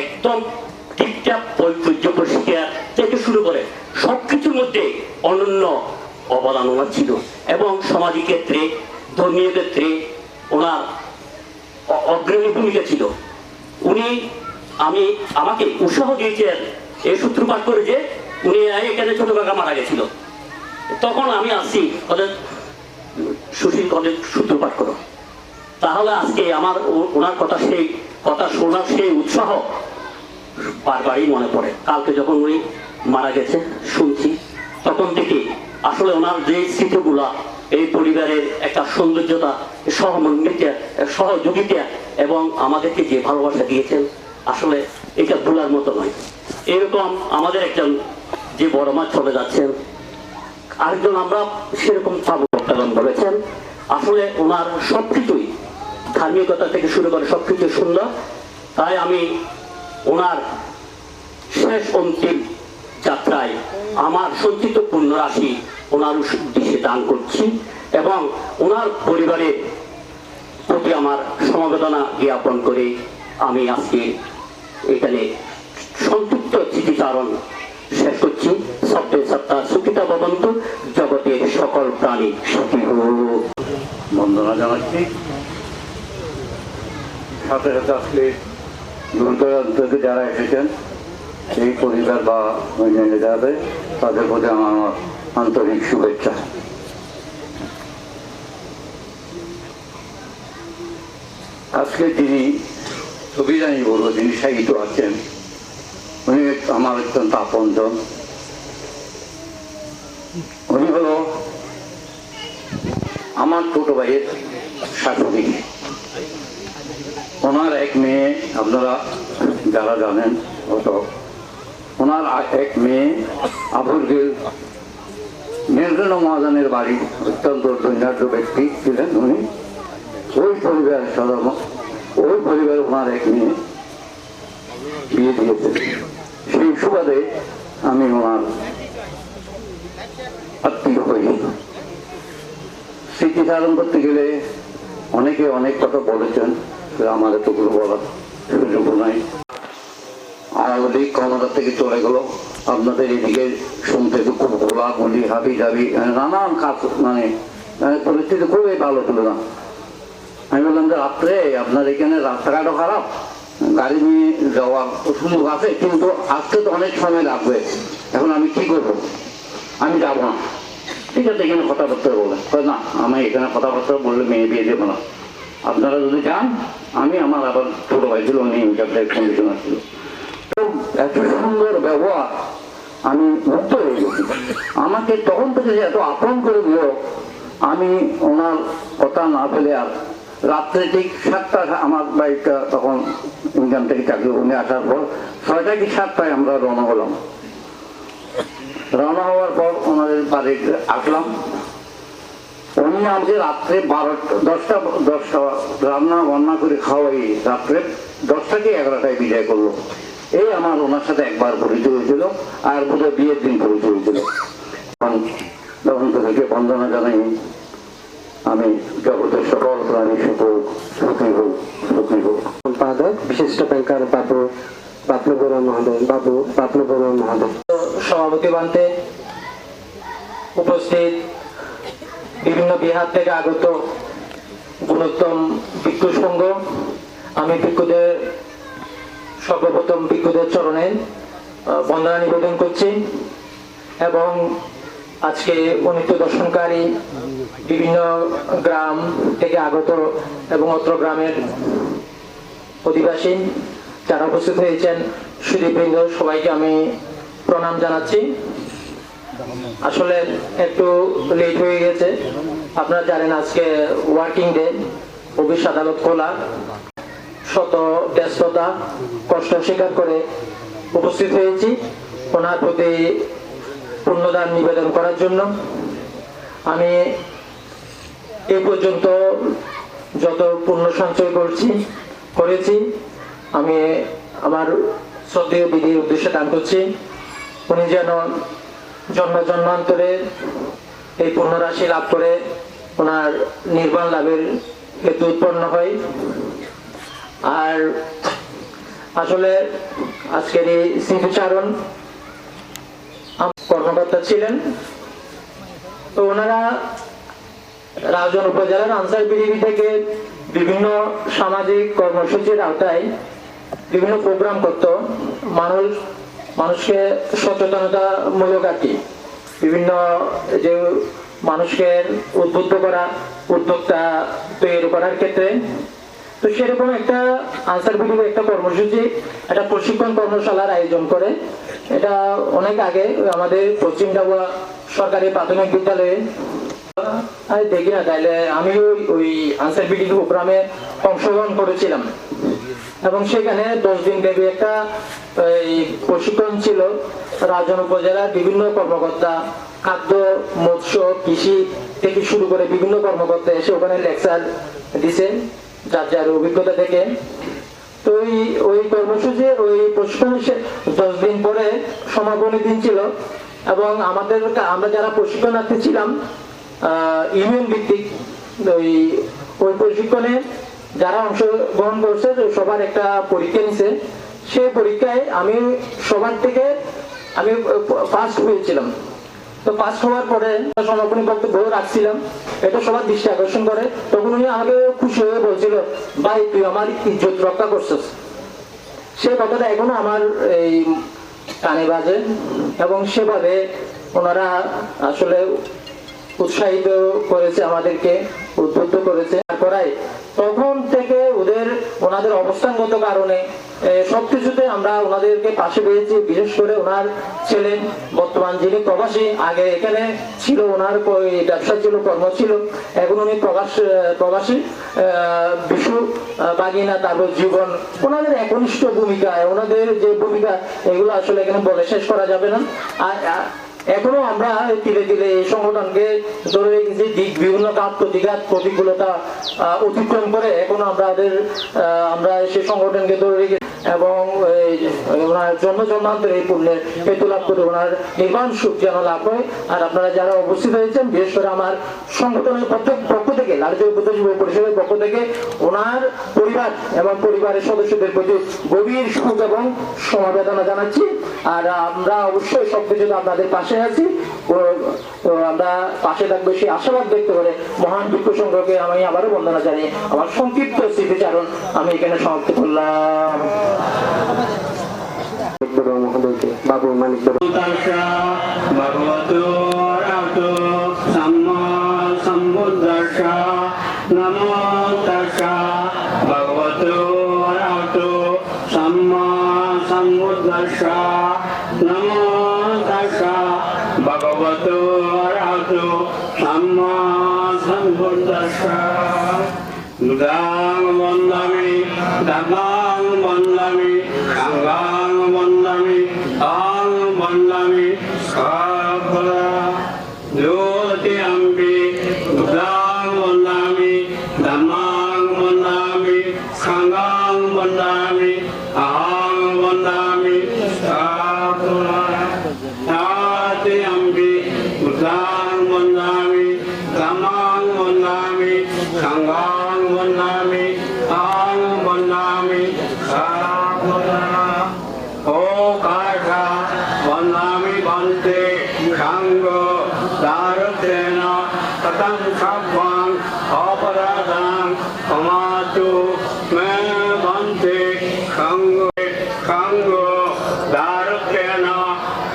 একদম ঠিকঠাক পরিষ্কার থেকে শুরু করে সবকিছুর মধ্যে অনন্য অবদান ওনার ছিল। এবং সামাজিক ক্ষেত্রে, ধর্মীয় ক্ষেত্রে ওনার অগ্রণী ভূমিকা ছিল। উনি আমাকে উৎসাহ দিয়েছেন এই সূত্রপাত করে যে উনি এখানে ছোট কাকা মারা গেছিল, তখন আমি আসছি ওদের সুশীল কলেজ সূত্রপাত করো। তাহলে আজকে আমার ওনার কথা শোনার সেই উৎসাহ বারবারই মনে পড়ে। কালকে যখন উনি মারা গেছে শুনছি, তখন থেকে আসলে ওনার যে স্মৃতিগুলা, এই পরিবারের একটা সৌন্দর্যতা, সহযোগিতা এবং আমাদেরকে যে ভালোবাসা দিয়েছেন, আসলে এটা ভোলার মতো নয়। এরকম আমাদের একজন যে বড় মা চলে যাচ্ছেন, আরেকজন আমরা সেরকম প্রত্যাগন বলেছেন। আসলে ওনার সবকিছুই, ধার্মিকতা থেকে শুরু করে সবকিছু সুন্দর। তাই আমি ওনার শেষ অন্তিম যাত্রায় আমার সঞ্চিত পূর্ণ রাশি ওনার উদ্দেশ্যে দান করছি এবং ওনার পরিবারের প্রতি আমার সমবেদনা জ্ঞাপন করে আমি আজকে এখানে সংক্ষিপ্ত স্মৃতিচারণ শেষ করছি। সত্যে সত্তা সুখিতা ভবন্তু, জগতের সকল প্রাণী সুখী হোক। বন্দনা জানাচ্ছি। সাথে সাথে আজকে দূর দূরান্ত থেকে যারা এসেছেন, এই পরিবার বা অন্যান্য যাবে, তাদের প্রতি আমার আন্তরিক শুভেচ্ছা। আজকে যিনি ছবি জানি বলবো, যিনি সাহিত্য আছেন, উনি আমার অত্যন্ত আপনজন। উনি হলো আমার ছোট ভাইয়ের শাশুড়ি। ওনার এক মেয়ে, আপনারা যারা জানেন হয়তো, ওনার এক মেয়ে আবুল নির্জন মহাজনের বাড়ি, অত্যন্ত ধন্যাঢ্য ব্যক্তি ছিলেন উনি। ওই পরিবারে ওনার এক মেয়ে বিয়ে দিয়েছেন। সেই সুবাদে আমি ওনার আত্মীয় হই। স্মৃতিচারণ করতে গেলে অনেকে অনেক কথা বলেছেন, আমার এতগুলো বলার সুযোগ নাই। আওয়ামী লীগ ক্ষমতা থেকে চলে গেল, আপনাদের এদিকে শুনতে খুব গোলাগুলি, হাবি জাবি, নানান কাজ, পরিস্থিতি খুবই ভালো ছিল না। আমি বললাম যে রাত্রে আপনার এখানে রাস্তাঘাটও খারাপ, গাড়ি নিয়ে যাওয়ার সুযোগ আছে, কিন্তু আসতে তো অনেক সময় লাগবে, এখন আমি কি করবো, আমি যাবো না। ঠিক আছে, এখানে কথাবার্তা বলে না, আমি এখানে কথাবার্তা বললে মেয়ে বিয়ে দেবো না, আপনারা যদি যান। আমি আমার আবার ছোট ভাই ছিল, উনি কন্ডিশনার ছিল। তো এত সুন্দর ব্যবহার, আমি মুগ্ধ হয়ে গেছি। আমাকে তখন থেকে যে এত আপন করে দিল, আমি ওনার কথা না ফেলে আর রাত্রে ঠিক 7টা, আমার বাড়িটা তখন ইনকাম থেকে চাকরি, উনি আসার পর 6টা কি 7টায় আমরা রওনা হলাম। রওনা হওয়ার পর ওনাদের বাড়িতে আসলাম। উনি আমাকে রাত্রে 10টা রান্না বান্না করে খাওয়াই রাত্রে 10টা কি 11টায় বিদায় করলো। এই আমার ওনার সাথে একবার পরিচয় হয়েছিল, আর বোধহয় বিয়ের দিন পরিচয় হয়েছিল। তখন থেকে বন্দনা জানাই আমি জগতের সকল প্রাণী সুখী হোক। সম্পাদক বিশিষ্ট ব্যাংকার বাবলু বড়ুয়া মহোদয়। সভাপতি বান্তে উপস্থিত বিভিন্ন বিহার থেকে আগত গুণোত্তম ভিক্ষু সংঘ, আমি সর্বপ্রথম ভিক্ষুদের চরণে বন্দনা নিবেদন করছি এবং আজকে অনিত্য দর্শনকারী বিভিন্ন গ্রাম থেকে আগত এবং অত্র গ্রামের অধিবাসী যারা উপস্থিত হয়েছেন সুধীবৃন্দ, সবাইকে আমি প্রণাম জানাচ্ছি। আসলে একটু লেট হয়ে গেছে, আপনারা জানেন আজকে ওয়ার্কিং ডে, অফিস আদালত খোলা, শত ব্যস্ততা কষ্ট স্বীকার করে উপস্থিত হয়েছি ওনার প্রতি পুণ্যদান নিবেদন করার জন্য। আমি এ পর্যন্ত যত পুণ্য সঞ্চয় করেছি আমি আমার শ্রদ্ধেয় বিধির উদ্দেশ্যে দান করছি। উনি যেন জন্মান্তরে এই পুণ্যরাশি লাভ করে ওনার নির্বাণ লাভের হেতু উৎপন্ন হয়। আর আসলে আজকের এই স্মৃতিচারণ কর্মকর্তা ছিলেন, তো ওনারা রাউজান উপজেলার আনসার বিডিবি থেকে বিভিন্ন সামাজিক কর্মসূচির আওতায় বিভিন্ন প্রোগ্রাম করত, মানুষকে সচেতনতামূলক আর কি, বিভিন্ন যে মানুষকে উদ্বুদ্ধ করা, উদ্যোক্তা তৈরি করার ক্ষেত্রে। তো সেরকম একটা আনসার বিডিবি একটা কর্মসূচি, একটা প্রশিক্ষণ কর্মশালার আয়োজন করে। এটা অনেক আগে আমাদের পশ্চিম ডাবুয়া সরকারি প্রাথমিক বিদ্যালয়ে দেখি না, তাইলে আমি ওই আনসার বিডিবি প্রোগ্রামে অংশগ্রহণ করেছিলাম এবং সেখানে 10 দিন ব্যাপী একটা প্রশিক্ষণ ছিল। রাউজান উপজেলার বিভিন্ন কর্মকর্তা, খাদ্য, মৎস্য, কৃষি থেকে শুরু করে বিভিন্ন কর্মকর্তা এসে ওখানে লেকচার দিছে যার অভিজ্ঞতা থেকে। তো ওই কর্মসূচি, ওই প্রশিক্ষণ 10 দিন পরে সমাপনী দিন ছিল এবং আমরা যারা প্রশিক্ষণার্থী ছিলাম ইউনিয়ন ভিত্তিক, ওই প্রশিক্ষণে যারা অংশগ্রহণ করছে সবার একটা পরীক্ষা নিছে। সেই পরীক্ষায় আমি সবার থেকে আমি ফার্স্ট হয়েছিলাম। তো পাস হওয়ার পরে সমাপনী বক্তব্য রাখছিলাম, এটা সবার দৃষ্টি আকর্ষণ করে। তখন উনি আমাকে খুশি হয়ে বলছিল, ভাই তুই আমার ইজ্জত রক্ষা করছিস। সেই কথাটা এখনো আমার এই কানে বাজে এবং সেভাবে ওনারা আসলে উৎসাহিত করেছে, আমাদেরকে উদ্বুদ্ধ করেছে। তখন থেকে ওনাদের অবস্থানগত কারণে সবকিছুতে আমরা ওনাদেরকে পাশে পেয়েছি। বিশেষ করে ওনার ছেলে বর্তমান যিনি প্রবাসী, আগে এখানে ছিল, ওনার ব্যবসা ছিল, কর্ম ছিল, এখন উনি প্রবাসী। বিশু বাগিনা, তারপর জীবন, ওনাদের একনিষ্ঠ ভূমিকা, ওনাদের যে ভূমিকা এগুলো আসলে এখানে বলে শেষ করা যাবে না। আর এখনো আমরা ধীরে ধীরে এই সংগঠনকে ধরে রেখেছি, বিভিন্ন ঘাত প্রতিঘাত প্রতিকূলতা অতিক্রম করে এখনো আমরা সেই সংগঠনকে ধরে রেখেছি এবং ওনার জন্মান্তরে এই পুণ্যের হেতু লাভ করে ওনার নির্বাণ সুখ যেন লাভ হয়। আর আপনারা যারা উপস্থিত হয়েছেন, বিশেষ করে আমার সংগঠনের পক্ষ থেকে, লালজয় উপদেশ পরিষদের পক্ষ থেকে ওনার পরিবার এবং পরিবারের সদস্যদের প্রতি গভীর সুখ এবং সমবেদনা জানাচ্ছি। আর আমরা অবশ্যই সবকিছুতে আপনাদের পাশে আছি, আমরা পাশে থাকবো সেই আশাবাদ ব্যক্ত করে মহান ভিক্ষু সংঘকে আমি আবারও বন্দনা জানিয়ে আমার সংক্ষিপ্ত স্মৃতিচারণ আমি এখানে সমাপ্ত করলাম। বাবু মানিক নমো তাসা ভগবতো আরহতো সাম্মা সম্বুদ্ধাস্সা নমো তাসা ভগবতো আরহতো সাম্মা সম্বুদ্ধাস্সা দুর্গাং বন্দামি ধর্মাং বন্দামি সাঙ্গাং বন্দামি তাং বন্দামি সফলা জ্যোতি আম্পি দুর্গাং বন্দামি ধর্মাং বন্দামি সাঙ্গাং বন্দামি আহাং বন্দামি সাঙ্গ দারতেন ততং সব্বাং অপরাধাং ক্ষমাতু মে বন্তে সাঙ্গ সাঙ্গ দারতেন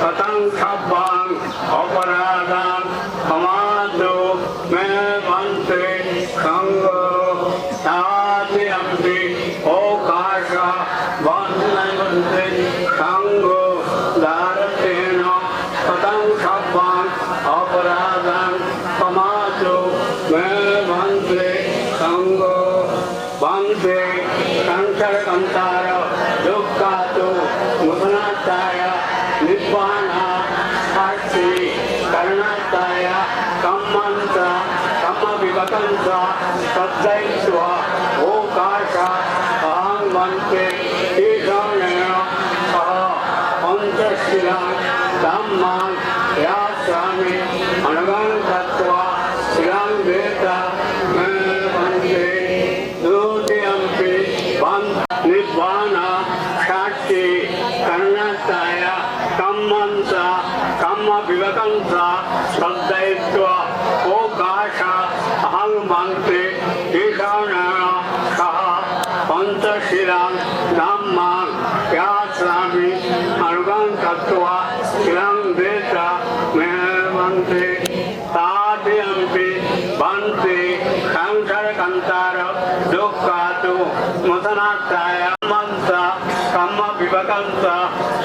ততং সব্বাং অপরাধাং ক্ষমাতু মে বন্তে সাঙ্গ তাতিয়ম্পি ওকাশ বন্দে সাঙ্গ দারতেন ততং সব্বাং অপরাধাং ক্ষমাতু মে বন্তে সাঙ্গ বন্দে সংসারকন্তার দুঃখাতু মুদনাতায় নিব্বানা সাক্ষী করণাতায় কম্মন্ত্র কম্মবিবতন্ত্র তদ্দৈত্ব ওকাশ অহং বন্তে ঈশানেন সহ পঞ্চশীলং ধম্মাং यास्यामि अनुगं तत्त्वा शिरं वेदा मे वन्दे द्वितीयम्पि निब्बाना साक्षी कर्णताय कम्मन्त कम्मविवकन्त श्रद्धयित्वा ओकाश अहं वन्दे ईशानेन सह पञ्चशीलं धम्मां यास्यामि अनुगं तत्त्वा शिरं वेदा मे वन्दे ताद्यम्पि वन्दे संसारकन्तार दुःखातु मुदनाताय मन्त कम्मविवकन्त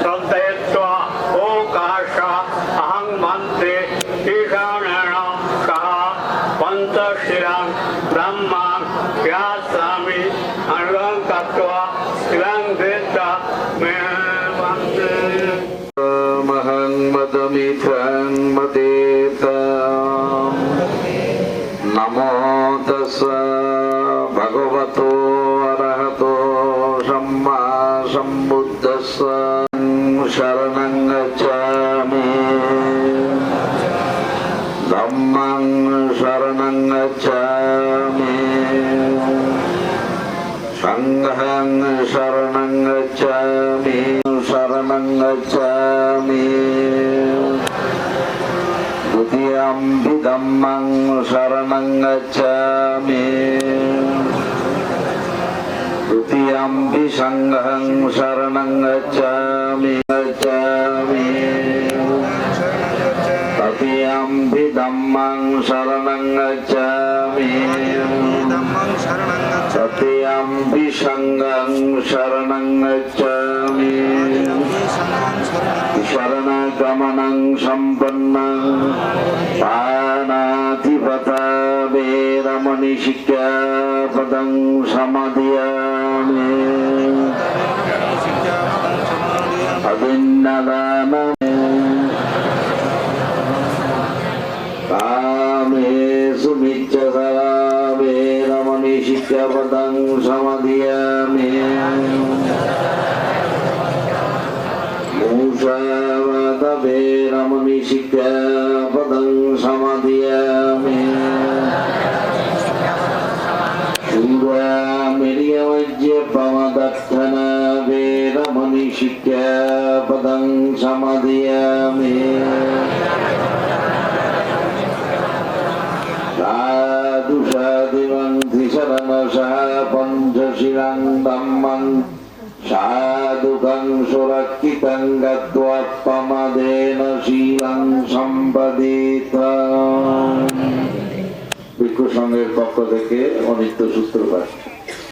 श्रद्धयित्वा ओकाश अहं वन्दे ईशानेन सह पञ्चशीलं ब्रह्मां यास्यामि अनुगं तत्त्वा शिरं वेदा मे वन्दे महन्मदमित्रं मदेताम् नमो तस्सा भगवतो अरहतो सम्मा सम्बुद्धस्सा शरणं गच्छामि धम्मं शरणं गच्छामि संघं शरणं गच्छामि शरणं गच्छामि द्वितीयम्पि धम्मं शरणं गच्छामि तृतीयम्पि संघं शरणं गच्छामि तृतीयम्पि धम्मं शरणं गच्छामि तृतीयम्पि संघं शरणं गच्छामि शरणगमनं सम्पन्नं पाणातिपता वेदमणिशिक्षापदं समादयामि अभिन्नदानम् कामेषु मिच्छसा वेदमणिशिक्षापदं समादयामि मूषावदवेरमणिशिक्षापदं समादयामि शूरामिर्यवज्यपवदर्थन वेरमणिशिक्षापदं समादयामि साधु साधिवं त्रिशरणशः पञ्चशीलं धम्मं साधुकं सुरक्षितं गत्वा प्रमादेन शीलं सम्पदेताम् ভিক্ষু সংঘের পক্ষ থেকে অনিত্য সূত্র পাঠ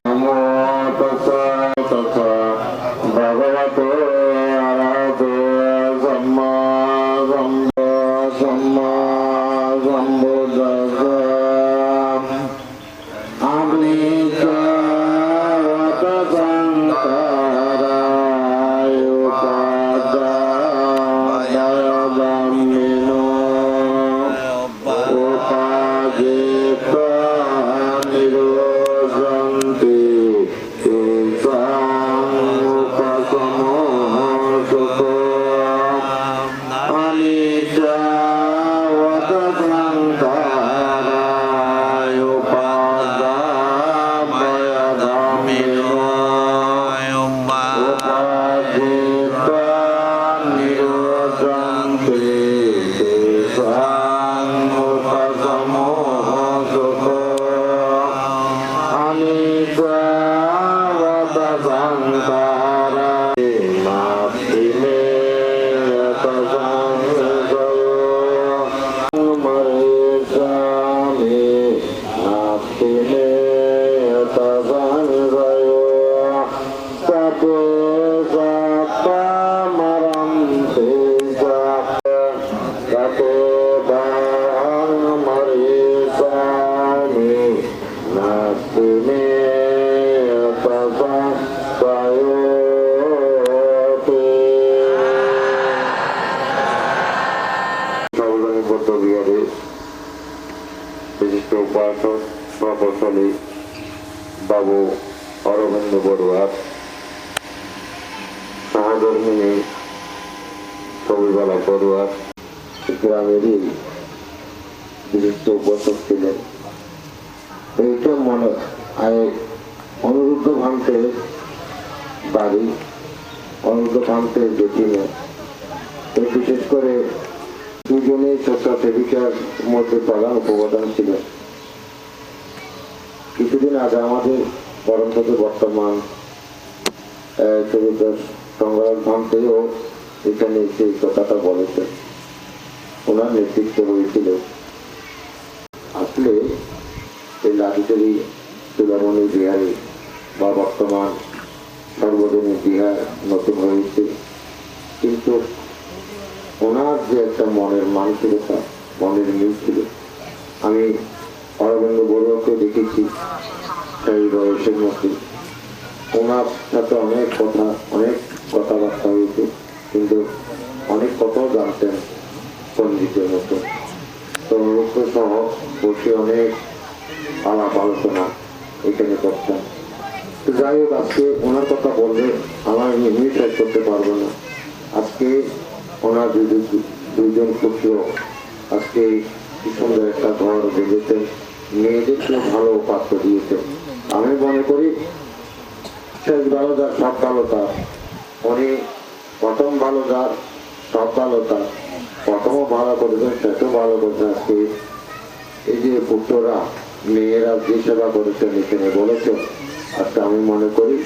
নমো তস্যা তস্যা ভগবতো আরহতো সম্মা সম্বুদ্ধস্সা Amen. বিশিষ্ট উপাসক প্রকৌশলী বাবু অরবিন্দ বড়ুয়ার সহধর্মিনী ছবিবালা বড়ুয়ার গ্রামেরই বিশিষ্ট উপাসক ছিলেন। এইটা মনে অনুরুদ্ধ ভান্তের বাড়ি, অনুরুদ্ধ ভান্তের জেঠিমা। বিশেষ করে দুজনেই স্বেচ্ছাসেবিকার মধ্যে প্রধান উপপ্রধান ছিলেন। কিছুদিন আগে আমাদের পরমপদে বর্তমান সংগ্রাম ভান্তেও এখানে এসে এই কথাটা বলেছেন, ওনার নেতৃত্ব হয়েছিল। আসলে এই লাঠিচারি চূড়ামণি বিহারী বা বর্তমান সর্বজনীন বিহার নতুন হয়েছে, কিন্তু ওনার যে একটা মনের মানসিকতা, মনের মিল ছিল। আমি অরবিন্দ বড়ুয়াকে দেখেছি সেই বয়সের মধ্যে, ওনার সাথে অনেক কথাবার্তা হয়েছে, কিন্তু অনেক কথাও জানতেন পণ্ডিতের মতো। তো সহ বসে অনেক আলাপ আলোচনা এখানে করতাম। তো যাই হোক, আজকে ওনার কথা বললে আমার এমনি শেষ করতে পারবো না। আজকে ওনার দুইজন পুত্র আজকে কি সুন্দর একটা ঘর বেঁধেছেন, মেয়েদেরকে ভালো পাত্র দিয়েছেন। আমি মনে করি শেষ ভালো যার সব ভালো তার, উনি প্রথম ভালো যার সব ভালো তার, প্রথমও ভালো করেছেন, শেষও ভালো করেছেন। আজকে এই যে পুত্ররা মেয়েরা যে সেবা করেছেন এখানে বলেছেন, আজকে আমি মনে করি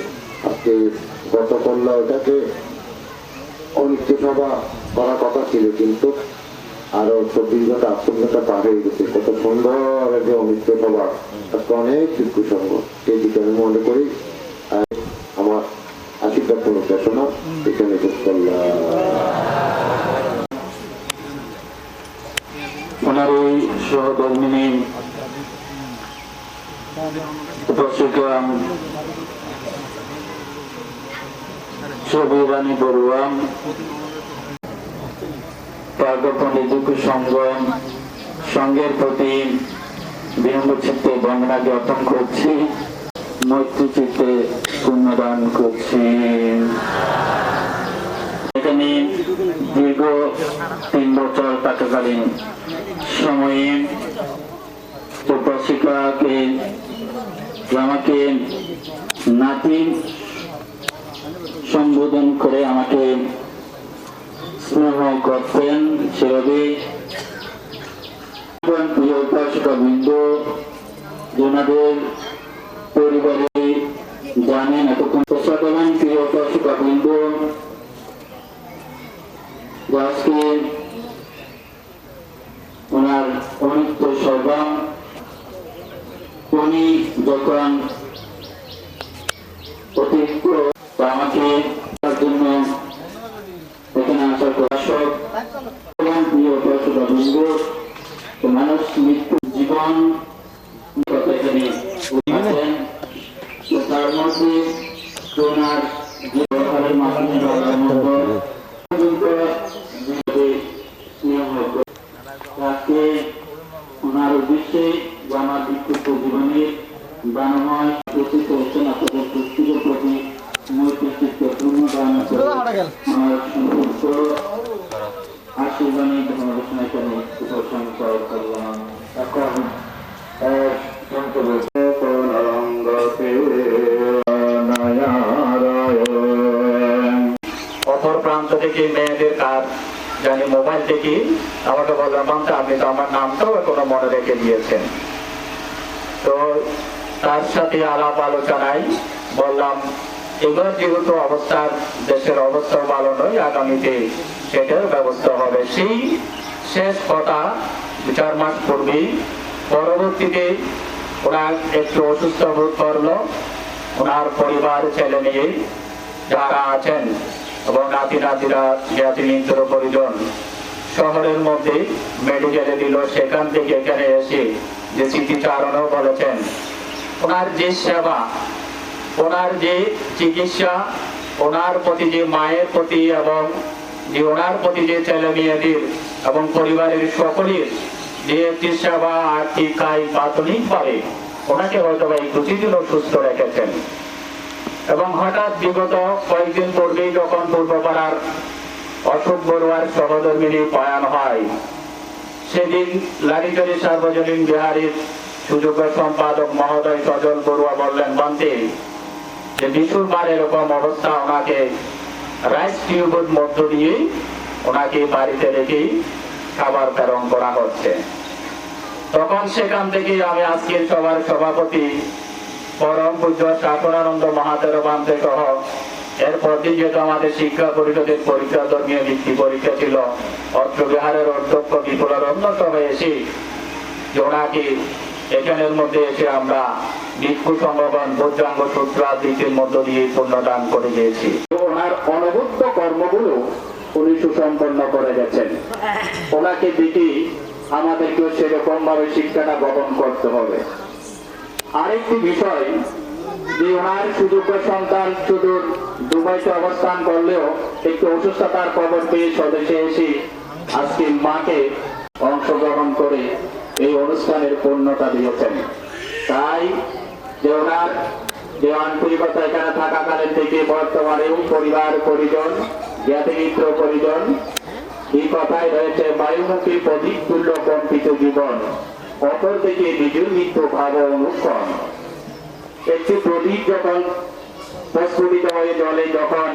আজকে গত করলে ওটাকে অনিত্য সভা করার কথা ছিল, কিন্তু আরো 24 ঘন্টা 48 ঘন্টা পার হয়ে গেছে। কত সুন্দর যে অনিত্য সভা, আজকে অনেক শিল্পী সঙ্গ, সেই দিকে আমি মনে করি আমার আশীর্বাদ প্রকাশনা এখানে শেষ করলাম। ওনার এই সহধর্মিনী উপাসিকা ছবি রানী বড়ুয়া সঙ্গের প্রতি বিনম্র চিত্তে বন্দনাকে অর্পণ করছি, মৈত্রী চিত্তে পুণ্যদান করছি। এখানে দীর্ঘ 3 বছর থাকাকালীন সময়ে উপাসিকাকে আমাকে নাতি সম্বোধন করে আমাকে স্নেহ করতেন। সেভাবে প্রিয় উপাসিকা বৃন্দ ওনাদের পরিবারে জানেন এতক্ষণ প্রসাদমান প্রিয় উপাসিকা বৃন্দ আজকে ওনার অনিত্য সভা, উনি যখন অতিরিক্ত আমাকে তার জন্য এখানে আসার প্রকাশক প্রিয় উপাসিকা বৃন্দ, মানুষ মৃত্যু জীবন এখানে আছেন, তার মধ্যে ওনার ব্যবহারের মাধ্যমে ওনার উদ্দেশ্যে আমার বিক্ষুব্ধ জীবনের বানময় প্রচিত হচ্ছেন আপনাদের প্রত্যেকের প্রতি মৈত্রীচিত্ত পূর্ণদান আশীর্বাণী ধর্মঘোষণা এখানে উপসংহার করলাম। এখন অপর প্রান্ত থেকে মেয়েদের কাজ জানি মোবাইল থেকে আমাকে বললাম, আপনি তো আমার নামটাও এখনো মনে রেখে দিয়েছেন। তো তার সাথে আলাপ আলোচনায় বললাম, এবার যেহেতু অবস্থার দেশের অবস্থা ভালো নয়, আগামীতে সেটার ব্যবস্থা হবে। সেই শেষ কথা 4 মাস পূর্বে, পরবর্তীতে ওরা একটু অসুস্থ বোধ করলো, ওনার পরিবার ছেলে নিয়ে যারা আছেন এবং নাতি নাতিরা জ্ঞাতি মিত্র পরিজন শহরের মধ্যে মেডিকেলে দিল, সেখান থেকে এখানে এসে যে স্মৃতিচারণও বলেছেন, ওনার যে সেবা, ওনার যে চিকিৎসা, ওনার প্রতি যে মায়ের প্রতি এবং যে ওনার প্রতি যে ছেলে মেয়েদের এবং পরিবারের সকলের যে একটি সেবা আর্থিক প্রাথমিকভাবে ওনাকে হয়তো এই প্রতিদিনও সুস্থ রেখেছেন। এবং হঠাৎ বিগত কয়েকদিন পূর্বেই যখন পূর্বপাড়ার অশোক বড়ুয়ার সহধর্মিনী প্রয়াণ হয়, সেদিন লারিগড়ি সার্বজনীন বিহারের সুযোগ্য সম্পাদক মহোদয় সজল বড়ুয়া বললেন, বান্তে যে বিশুর মার এরকম অবস্থা, ওনাকে রাইস টিউবের মধ্য দিয়ে ওনাকে বাড়িতে রেখেই খাবার প্রেরণ করা হচ্ছে। তখন সেখান থেকে আমি আজকের সভার সভাপতি পরম পূজ্য ঠাকুরানন্দ মহাতের বান্তে সহ এরপর দিন যেহেতু আমাদের শিক্ষা পরিষদের পরীক্ষা, ধর্মীয় ভিত্তি পরীক্ষা ছিল, অত্র বিহারের অধ্যক্ষ বিপুলের অন্যতম এসে যে ওনাকে এখানের মধ্যে এসে আমরা ভিক্ষু সংগঠন বজ্রাঙ্গ সূত্র আবৃত্তির মধ্য দিয়ে পুণ্যদান করে দিয়েছি। ওনার অনবদ্য কর্মগুলো উনি সুসম্পন্ন করে গেছেন। ওনাকে দেখি আমাদেরকেও সেরকম ভাবে শিক্ষাটা গ্রহণ করতে হবে। আরেকটি বিষয় যে ওনার সুযোগ্য সন্তান শুধু দুবাইতে অবস্থান করলেও একটু অসুস্থতার খবর পেয়ে স্বদেশে এসে আজকে মাকে অংশগ্রহণ করে এই অনুষ্ঠানের পূর্ণতা দিয়েছেন। তাই যে ওনার যে আন্তরিকতা এখানে থাকাকালীন থেকে বর্তমানেও পরিবার পরিজন, জ্ঞাতিমিত্র পরিজন, এই কথাই রয়েছে, বায়ুমুখী প্রদীপ তুল্য কম্পিত জীবন, অপর থেকে নিজের মৃত্যু ভাব অনুক্ষণ। একটি প্রদীপ যখন প্রস্ফুটিত হয়ে জলে, যখন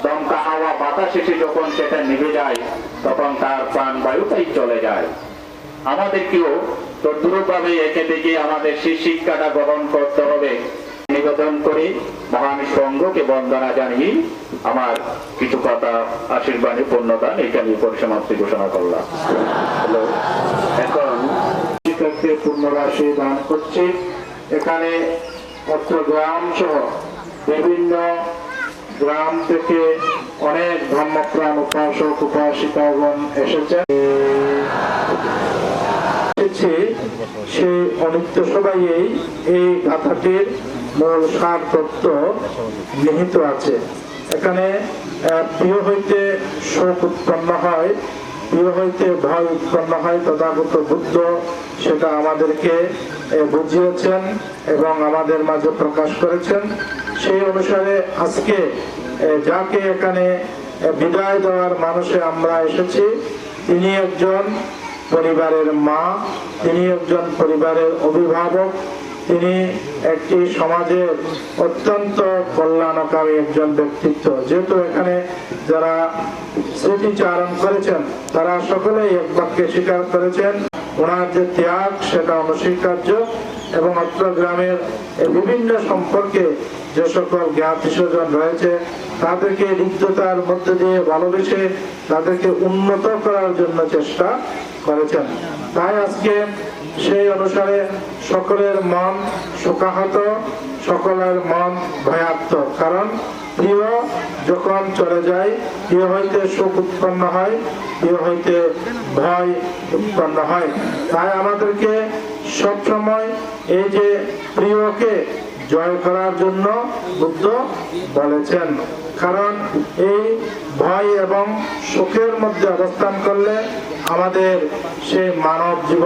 দমকা হাওয়া বাতাস এসে যখন সেটা নিভে যায়, তখন তার প্রাণ বায়ুটাই চলে যায়। আমাদেরকেও তদ্রূপভাবে একে থেকে আমাদের সেই শিক্ষাটা গ্রহণ করতে হবে। নিবেদন করে মহান সংঘকে বন্দনা জানিয়ে আমার কিছু কথা আশীর্বাদে পূর্ণদান এখানে পরিসমাপ্তি ঘোষণা করলাম। এখন শিক্ষককে পূর্ণরাশি দান করছি। এখানে অত্র গ্রাম সহ বিভিন্ন গ্রাম থেকে অনেক ধর্মপ্রাণ উপাসক উপাসিকাগণ এসেছেন। সেই অনিত্য সবাই এই গাথাটির মূল সার তত্ত্ব নিহিত আছে। এখানে প্রিয় হইতে শোক উৎপন্ন হয়, প্রিয় হইতে ভয় উৎপন্ন হয়। তথাগত বুদ্ধ সেটা আমাদেরকে বুঝিয়েছেন এবং আমাদের মাঝে প্রকাশ করেছেন। সেই অনুসারে আজকে যাকে এখানে বিদায় দেওয়ার মানুষে আমরা এসেছি, তিনি একজন পরিবারের মা, তিনি একজন পরিবারের অভিভাবক, তিনি একটি সমাজের অত্যন্ত কল্যাণকামী একজন ব্যক্তিত্ব। যেহেতু এখানে যারা স্মৃতিচারণ করেছেন তারা সকলেই এক বাক্যে স্বীকার করেছেন ওনার যে ত্যাগ সেটা অনস্বীকার্য, এবং অত্র গ্রামের বিভিন্ন সম্পর্কে যে সকল জ্ঞাতি স্বজন রয়েছে তাদেরকে হৃদ্যতার মধ্যে দিয়ে ভালোবেসে তাদেরকে উন্নত করার জন্য চেষ্টা করেছেন। তাই আজকে সেই অনুসারে সকলের মন শোকাহত, সকলের মন ভয়ার্ত। কারণ প্রিয় যখন চলে যায়, প্রিয় হইতে শোক উৎপন্ন হয়, প্রিয় হইতে ভয় উৎপন্ন হয়। তাই আমাদেরকে সবসময় এই যে প্রিয়কে জয় করার জন্য বুদ্ধ বলেছেন। কারণ এই ভয় এবং শোকের মধ্যে অবস্থান করলে আমাদের সেই মানব জীবন